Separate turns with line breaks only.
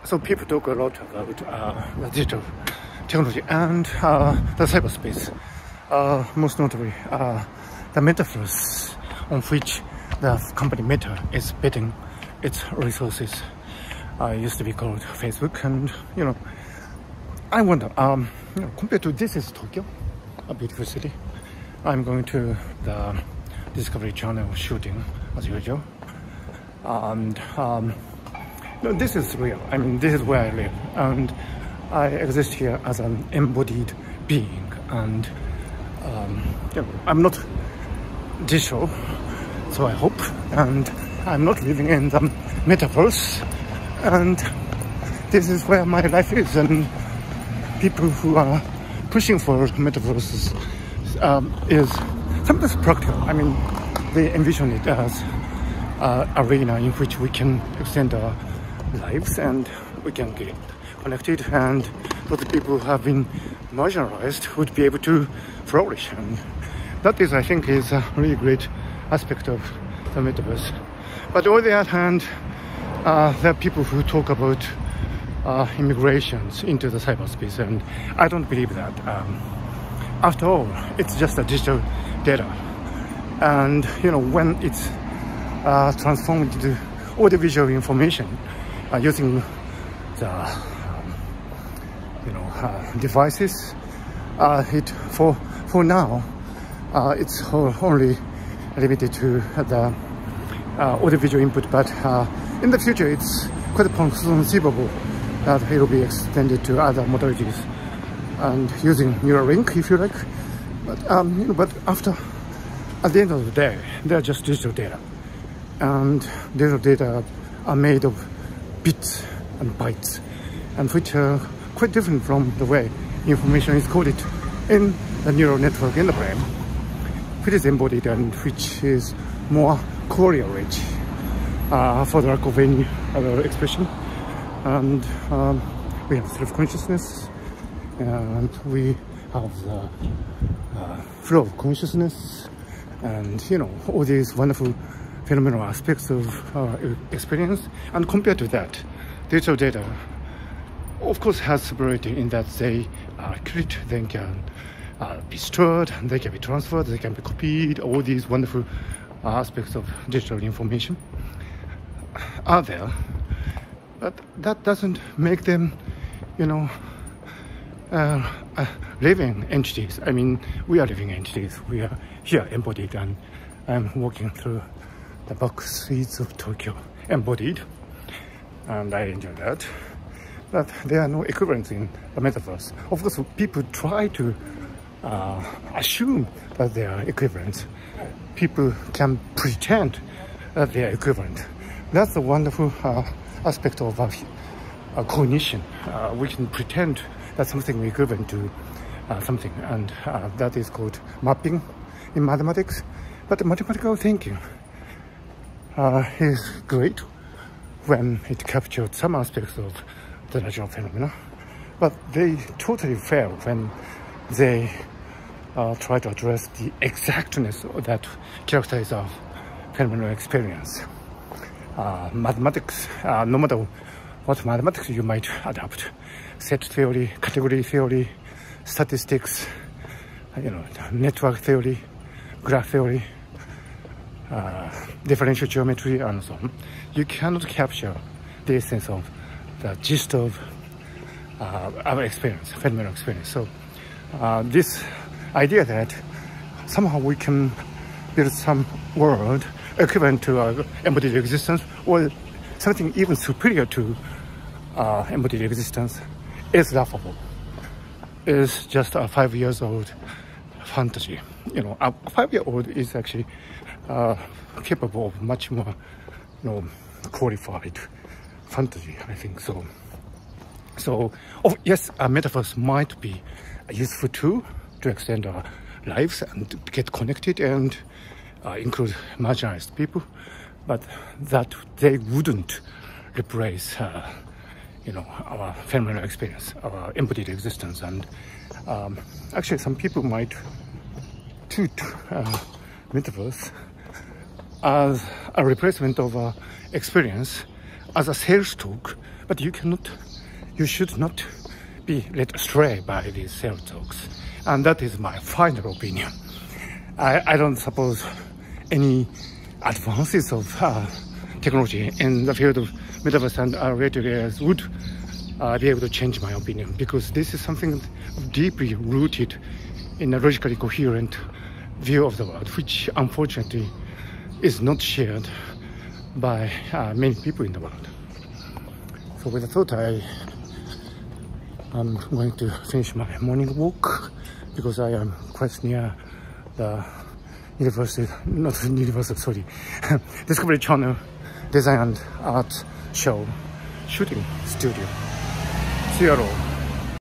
So people talk a lot about the digital technology and the cyberspace, most notably the metaverse, on which the company Meta is betting its resources. It used to be called Facebook, and I wonder, compared to this is Tokyo, a beautiful city. I'm going to the Discovery Channel shooting as usual, and no, this is real. I mean, this is where I live, and I exist here as an embodied being. And I'm not digital, so I hope, and I'm not living in the metaverse. And this is where my life is. And people who are pushing for metaverses is sometimes practical. I mean, they envision it as an arena in which we can extend our lives and we can get connected, and those people who have been marginalized would be able to flourish. And that is, I think, is a really great aspect of the metaverse. But on the other hand, there are people who talk about immigrations into the cyberspace, and I don't believe that. After all, it's just a digital data, and when it's transformed into audiovisual information using the devices, for now it's only limited to the audiovisual input, but in the future it's quite conceivable that it will be extended to other modalities and using Neuralink, if you like. But at the end of the day, they're just digital data, and digital data are made of bits and bytes, and which are quite different from the way information is coded in the neural network in the brain, which is embodied and which is more query-rich, for the lack of any other expression. And we have self-consciousness, and we have the flow of consciousness, and all these wonderful phenomenal aspects of experience. And compared to that, digital data of course has separation in that they are accurate, they can be stored, they can be transferred, they can be copied. All these wonderful aspects of digital information are there, but that doesn't make them living entities. I mean, we are living entities. We are here embodied, and I'm walking through the back streets of Tokyo embodied, and I enjoy that. But there are no equivalents in the metaverse. Of course, people try to assume that they are equivalents. People can pretend that they are equivalent. That's a wonderful aspect of cognition. We can pretend that something is equivalent to something, and that is called mapping in mathematics. But mathematical thinking is great when it captures some aspects of the natural phenomena, but they totally fail when they try to address the exactness that characterizes our phenomenal experience. Mathematics, no matter what mathematics you might adapt, set theory, category theory, statistics, network theory, graph theory, differential geometry, and so on, you cannot capture the essence of the gist of our experience, phenomenal experience. So this idea that somehow we can build some world equivalent to our embodied existence, or something even superior to embodied existence, is laughable. It's just a 5-year-old fantasy. A 5-year-old is actually capable of much more qualified fantasy, I think so. So yes, a metaverse might be a useful tool to extend our lives and to get connected and include marginalized people, but that they wouldn't replace our phenomenal experience, our embodied existence. And actually some people might treat metaverse as a replacement of our experience, as a sales talk But you should not be led astray by these self-talks. And that is my final opinion. I don't suppose any advances of technology in the field of metaverse and related areas would be able to change my opinion, because this is something deeply rooted in a logically coherent view of the world, which unfortunately is not shared by many people in the world. So with the thought, I'm going to finish my morning walk, because I am quite near the Discovery Channel Design and Art Show shooting studio. See you all.